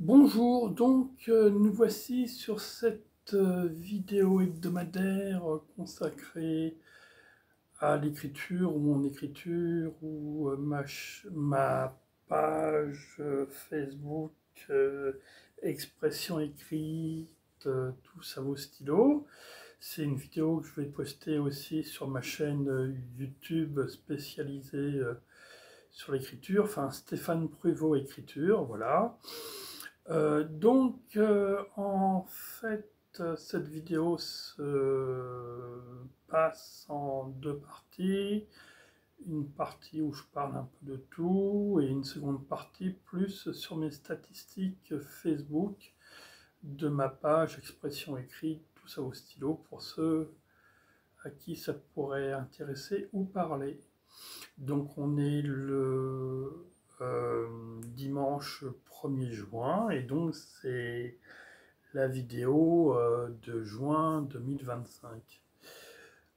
Bonjour, nous voici sur cette vidéo hebdomadaire consacrée à l'écriture ou mon écriture ou ma page Facebook expression écrite, tout ça vaut stylo. C'est une vidéo que je vais poster aussi sur ma chaîne YouTube spécialisée sur l'écriture, enfin Stéphane Pruvot Écriture, voilà. En fait, cette vidéo se passe en deux parties. Une partie où je parle un peu de tout et une seconde partie plus sur mes statistiques Facebook de ma page expression écrite, tout ça au stylo, pour ceux à qui ça pourrait intéresser ou parler. Donc on est le dimanche 1er juin et donc c'est la vidéo de juin 2025.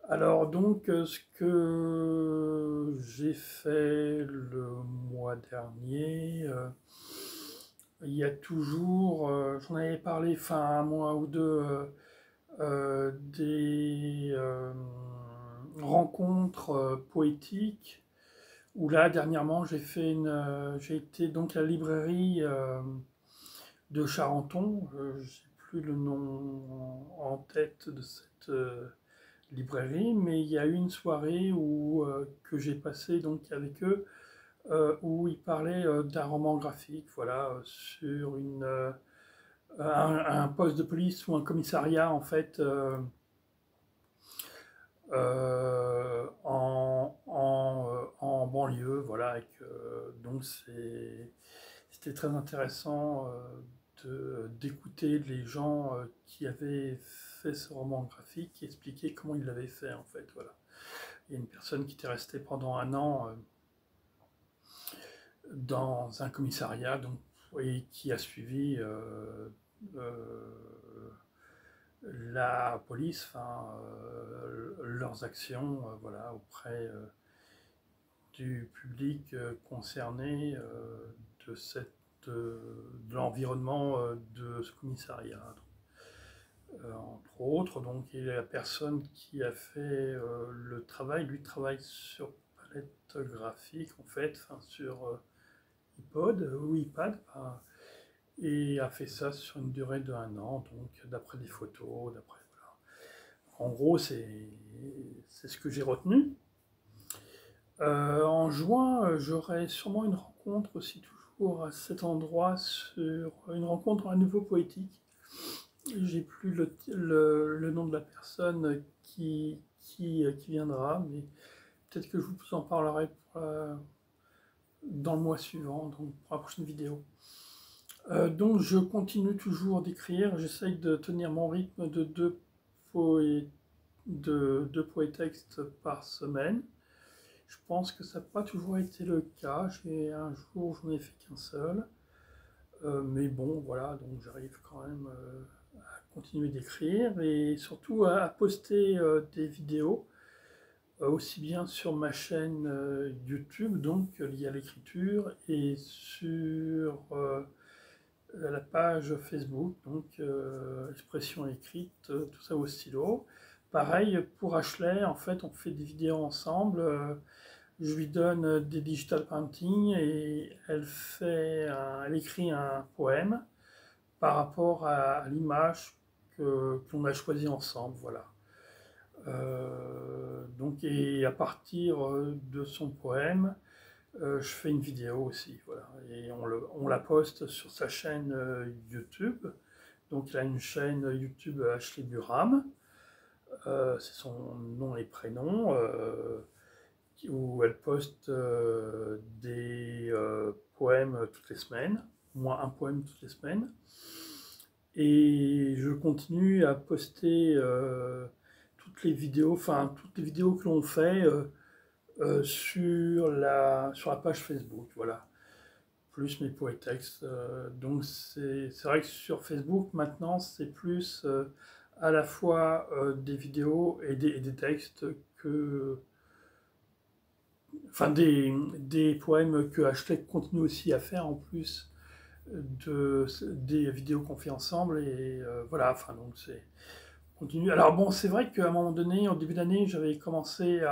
Alors ce que j'ai fait le mois dernier, il y a toujours, j'en avais parlé fin un mois ou deux, des rencontres poétiques où là dernièrement j'ai été donc à la librairie de Charenton, j'ai plus le nom en tête de cette librairie, mais il y a eu une soirée que j'ai passée donc avec eux, où ils parlaient d'un roman graphique, voilà, sur un poste de police ou un commissariat en fait, en banlieue, voilà, donc c'était très intéressant d'écouter les gens qui avaient fait ce roman graphique, qui expliquaient comment ils l'avaient fait en fait, voilà. Il y a une personne qui était restée pendant un an dans un commissariat, donc, et qui a suivi la police, enfin, leurs actions, voilà, auprès du public concerné de l'environnement de ce commissariat. Entre autres, donc il y a la personne qui a fait le travail, lui travaille sur palette graphique en fait, enfin, sur iPod ou iPad, et a fait ça sur une durée de un an, donc d'après des photos, d'après voilà. En gros, c'est ce que j'ai retenu. En juin, j'aurai sûrement une rencontre aussi toujours à cet endroit, sur une rencontre à nouveau poétique. J'ai plus le nom de la personne qui viendra, mais peut-être que je vous en parlerai dans le mois suivant, donc pour la prochaine vidéo. Donc je continue toujours d'écrire, j'essaye de tenir mon rythme de deux poétextes par semaine. Je pense que ça n'a pas toujours été le cas. Un jour, j'en ai fait qu'un seul. Mais bon, voilà, donc j'arrive quand même à continuer d'écrire et surtout à poster des vidéos, aussi bien sur ma chaîne YouTube, donc liée à l'écriture, et sur la page Facebook, donc expression écrite, tout ça au stylo. Pareil pour Ashley, en fait, on fait des vidéos ensemble. Je lui donne des digital painting et elle écrit un poème par rapport à l'image qu'on a choisie ensemble, voilà. Et à partir de son poème, je fais une vidéo aussi, voilà. Et on la poste sur sa chaîne YouTube. Donc il a une chaîne YouTube Ashley Buram, c'est son nom et prénom. Où elle poste des poèmes toutes les semaines, au moins un poème toutes les semaines. Et je continue à poster toutes les vidéos que l'on fait sur la page Facebook, voilà. Plus mes poétextes. Donc c'est vrai que sur Facebook, maintenant, c'est plus à la fois des vidéos et des textes des poèmes que Hashtag continue aussi à faire en plus des vidéos qu'on fait ensemble, et voilà, enfin donc c'est continue. Alors bon, c'est vrai qu'à un moment donné, au début d'année, j'avais commencé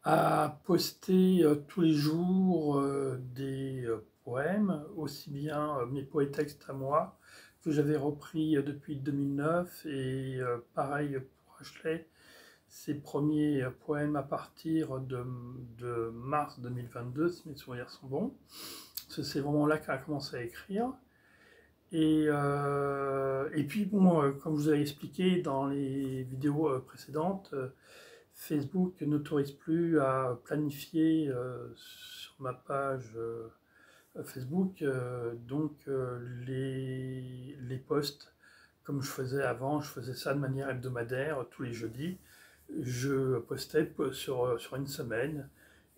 à poster tous les jours des poèmes, aussi bien mes poétextes à moi, que j'avais repris depuis 2009, et pareil pour Ashley, ses premiers poèmes à partir de mars 2022, si mes souvenirs sont bons. C'est vraiment là qu'elle a commencé à écrire. Et puis, bon, comme je vous avais expliqué dans les vidéos précédentes, Facebook n'autorise plus à planifier sur ma page Facebook les posts comme je faisais avant. Je faisais ça de manière hebdomadaire tous les jeudis. Je postais sur une semaine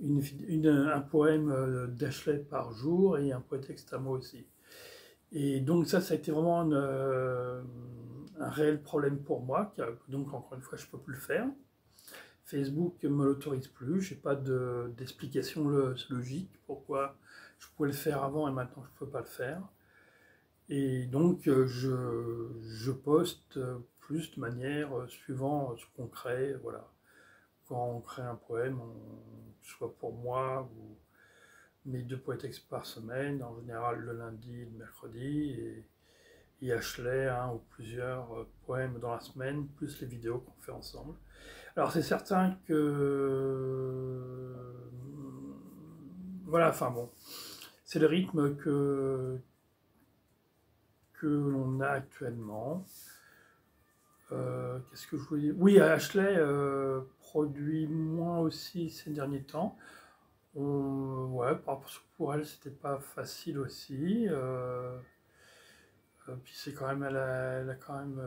un poème d'Ashley par jour et un poétexte à moi aussi. Et donc ça a été vraiment un réel problème pour moi. Donc encore une fois, je ne peux plus le faire. Facebook ne me l'autorise plus. Je n'ai pas d'explication logique pourquoi je pouvais le faire avant et maintenant je ne peux pas le faire. Et donc je poste plus de manière suivant ce qu'on crée. Voilà. Quand on crée un poème, soit pour moi ou mes 2 poétextes par semaine, en général le lundi et le mercredi, et Ashley, un ou plusieurs poèmes dans la semaine, plus les vidéos qu'on fait ensemble. Alors c'est certain que... Voilà, enfin bon, c'est le rythme que l'on a actuellement. Qu'est-ce que je voulais dire? Oui, Ashley produit moins aussi ces derniers temps. Ouais, pour elle, c'était pas facile aussi. Puis c'est quand même, elle a quand même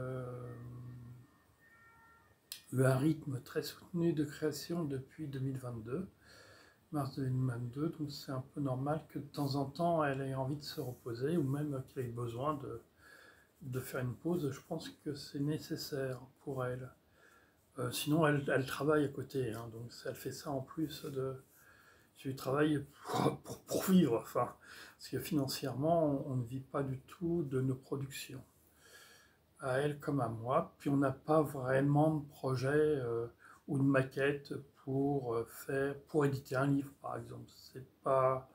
eu un rythme très soutenu de création depuis 2022, mars 2022, donc c'est un peu normal que de temps en temps elle ait envie de se reposer, ou même qu'elle ait besoin de faire une pause. Je pense que c'est nécessaire pour elle. Sinon, elle travaille à côté, hein, donc elle fait ça en plus du travail pour vivre, enfin, parce que financièrement, on ne vit pas du tout de nos productions, à elle comme à moi. Puis on n'a pas vraiment de projet ou de maquette pour éditer un livre, par exemple. C'est pas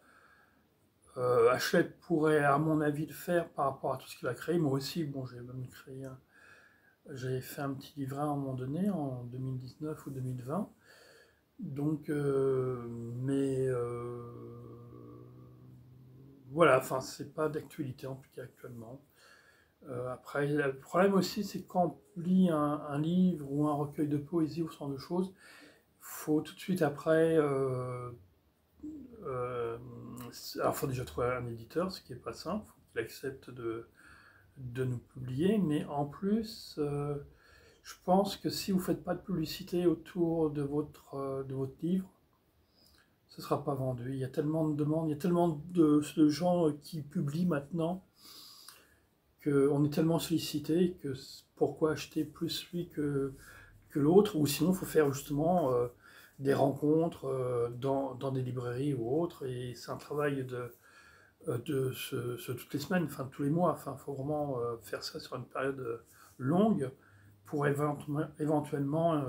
Hachette pourrait, à mon avis, le faire par rapport à tout ce qu'il a créé. Moi aussi, bon, j'ai même créé j'avais fait un petit livret à un moment donné, en 2019 ou 2020. Donc, voilà, enfin, c'est pas d'actualité en tout cas actuellement. Après, le problème aussi, c'est quand on lit un livre ou un recueil de poésie ou ce genre de choses, faut tout de suite après. Alors, il faut déjà trouver un éditeur, ce qui n'est pas simple, il faut qu'il accepte de nous publier, mais en plus, je pense que si vous ne faites pas de publicité autour de votre livre, ce ne sera pas vendu. Il y a tellement de demandes, il y a tellement de gens qui publient maintenant, qu'on est tellement sollicité que pourquoi acheter plus lui que l'autre, ou sinon il faut faire justement des rencontres dans des librairies ou autres, et c'est un travail toutes les semaines, enfin tous les mois, enfin il faut vraiment faire ça sur une période longue pour éventuellement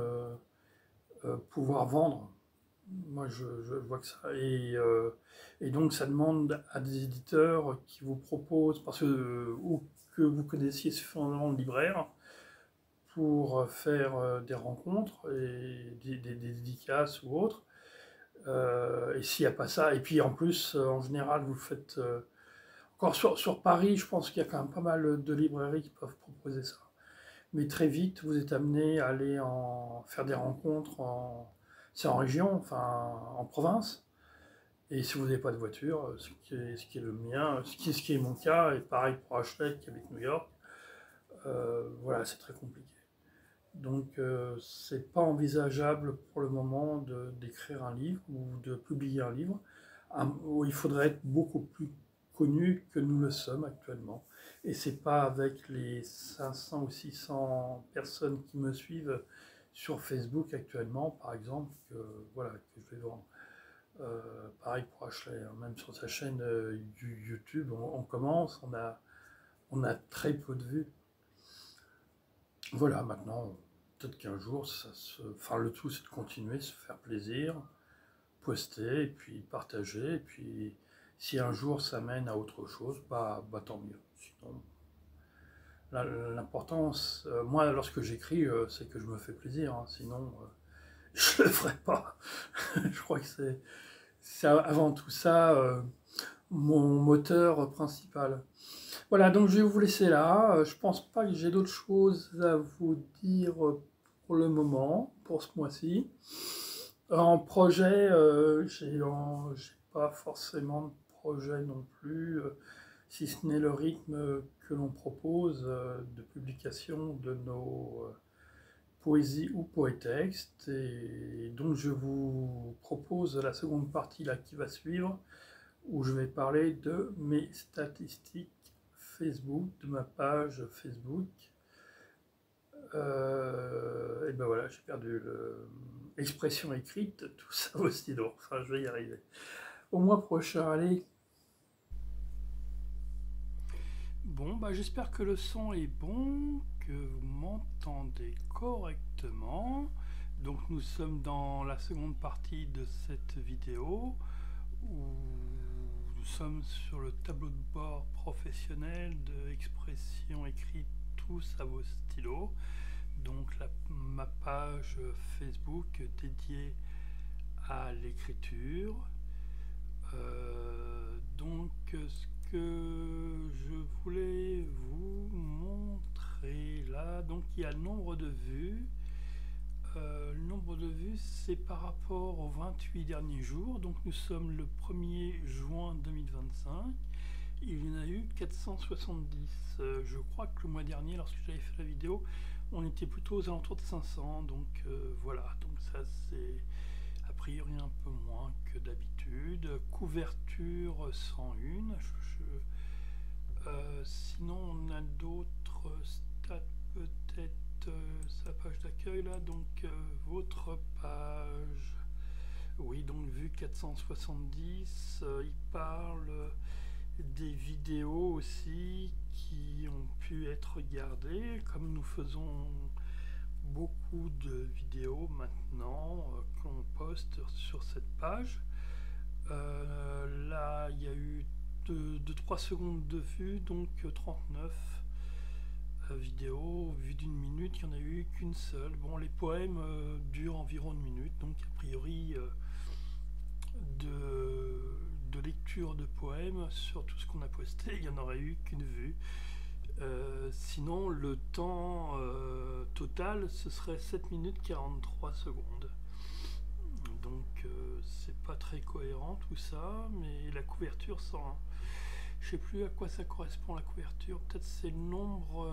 pouvoir vendre. Moi je vois que ça. Et donc ça demande à des éditeurs qui vous proposent, parce que, ou que vous connaissiez suffisamment de libraires, pour faire des rencontres et des dédicaces ou autres. Et s'il n'y a pas ça, et puis en plus, en général, vous faites... encore sur Paris, je pense qu'il y a quand même pas mal de librairies qui peuvent proposer ça. Mais très vite, vous êtes amené à aller faire des rencontres c'est en région, enfin en province. Et si vous n'avez pas de voiture, ce qui est le mien, ce qui est mon cas, et pareil pour Ashley qui habite New York, voilà, c'est très compliqué. Donc c'est pas envisageable pour le moment d'écrire un livre ou de publier un livre. Où il faudrait être beaucoup plus connu que nous le sommes actuellement. Et c'est pas avec les 500 ou 600 personnes qui me suivent sur Facebook actuellement, par exemple, voilà, que je vais vendre. Pareil pour Ashley, hein. Même sur sa chaîne YouTube, on commence, on a très peu de vues. Voilà, maintenant, peut-être qu'un jour, enfin, le tout c'est de continuer, se faire plaisir, poster, et puis partager, et puis si un jour ça mène à autre chose, bah tant mieux. Sinon, l'importance, moi lorsque j'écris, c'est que je me fais plaisir, hein. Sinon je le ferai pas. Je crois que c'est avant tout ça mon moteur principal. Voilà, donc je vais vous laisser là. Je pense pas que j'ai d'autres choses à vous dire pour le moment, pour ce mois-ci. En projet, j'ai pas forcément de projet non plus, si ce n'est le rythme que l'on propose de publication de nos poésies ou poétextes. Et donc je vous propose la seconde partie là qui va suivre, où je vais parler de mes statistiques Facebook, de ma page Facebook. Et ben voilà, j'ai perdu l'expression écrite, tout ça au stylo. Enfin, je vais y arriver. Au mois prochain, allez. Bon, bah j'espère que le son est bon, que vous m'entendez correctement. Donc nous sommes dans la seconde partie de cette vidéo où nous sommes sur le tableau de bord professionnel de expression écrite tous à vos stylos. Donc ma page Facebook dédiée à l'écriture. Donc ce que je voulais vous montrer là, donc il y a le nombre de vues. Le nombre de vues, c'est par rapport aux 28 derniers jours. Donc nous sommes le 1er juin 2025. Il y en a eu 470. Je crois que le mois dernier, lorsque j'avais fait la vidéo, on était plutôt aux alentours de 500. Donc voilà, donc ça c'est a priori un peu moins que d'habitude. Couverture 101. Sinon on a d'autres stats peut-être. Sa page d'accueil là, donc votre page, oui, donc vue 470. Il parle des vidéos aussi qui ont pu être regardées, comme nous faisons beaucoup de vidéos maintenant qu'on poste sur cette page. Là il y a eu 2-3 secondes de vue, donc 39 vidéo vue d'une minute, il n'y en a eu qu'une seule. Bon, les poèmes durent environ une minute, donc a priori de lecture de poèmes sur tout ce qu'on a posté, il n'y en aurait eu qu'une vue. Sinon le temps total ce serait 7 minutes 43 secondes. Donc c'est pas très cohérent tout ça, mais la couverture 101. Je sais plus à quoi ça correspond la couverture, peut-être c'est le nombre.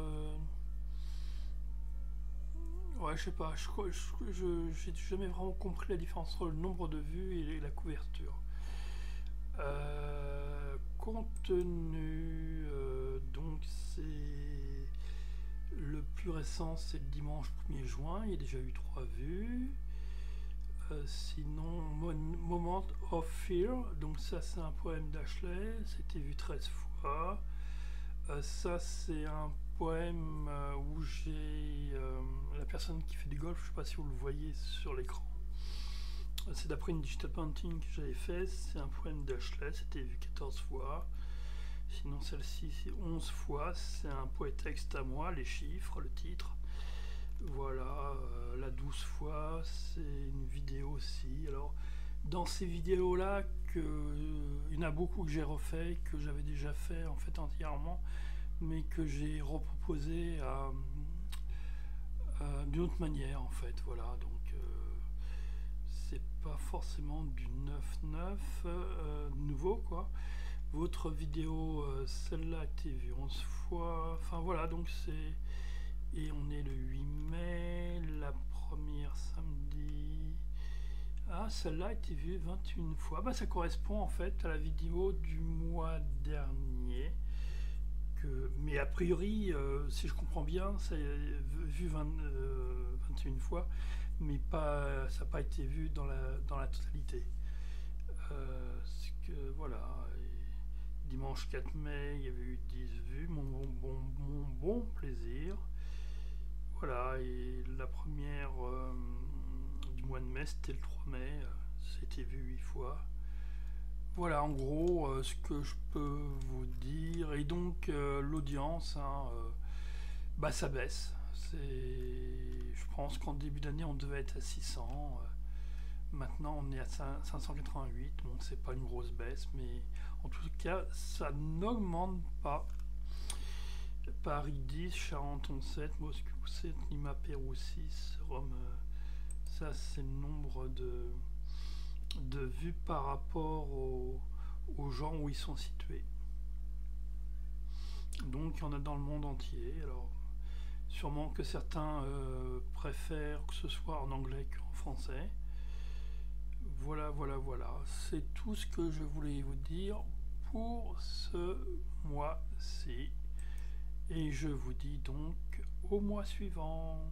Ouais, je sais pas, j'ai jamais vraiment compris la différence entre le nombre de vues et la couverture. Contenu, donc c'est le plus récent, c'est le dimanche 1er juin, il y a déjà eu 3 vues. Sinon, Moment of Fear, donc ça c'est un poème d'Ashley, c'était vu 13 fois. Ça c'est un poème où j'ai la personne qui fait du golf, je sais pas si vous le voyez sur l'écran. C'est d'après une digital painting que j'avais fait, c'est un poème d'Ashley, c'était vu 14 fois. Sinon celle-ci c'est 11 fois, c'est un poétexte à moi, les chiffres, le titre. Voilà, la 12 fois, c'est une vidéo aussi. Alors, dans ces vidéos-là, il y en a beaucoup que j'ai refait, que j'avais déjà fait en fait entièrement, mais que j'ai reproposé d'une autre manière en fait. Voilà, donc c'est pas forcément du 9-9 nouveau quoi. Votre vidéo, celle-là a été vue 11 fois. Enfin voilà, donc c'est. Et on est le 8 mai, la première samedi. Ah, celle-là a été vue 21 fois. Bah, ça correspond en fait à la vidéo du mois dernier. Mais a priori, si je comprends bien, ça a vu 21 fois, mais ça n'a pas été vu dans la totalité. Voilà, et dimanche 4 mai, il y avait eu 10 vues, mon bon plaisir. Voilà, et la première du mois de mai, c'était le 3 mai, c'était vu 8 fois. Voilà, en gros, ce que je peux vous dire. Et donc, l'audience, hein, bah, ça baisse. Je pense qu'en début d'année, on devait être à 600. Maintenant, on est à 588. Bon, c'est pas une grosse baisse, mais en tout cas, ça n'augmente pas. Paris 10, Charenton 7, Moscou 7, Lima Pérou 6, Rome. Ça, c'est le nombre de vues par rapport aux gens où ils sont situés. Donc, il y en a dans le monde entier. Alors, sûrement que certains préfèrent que ce soit en anglais qu'en français. Voilà, voilà, voilà. C'est tout ce que je voulais vous dire pour ce mois-ci. Et je vous dis donc au mois suivant.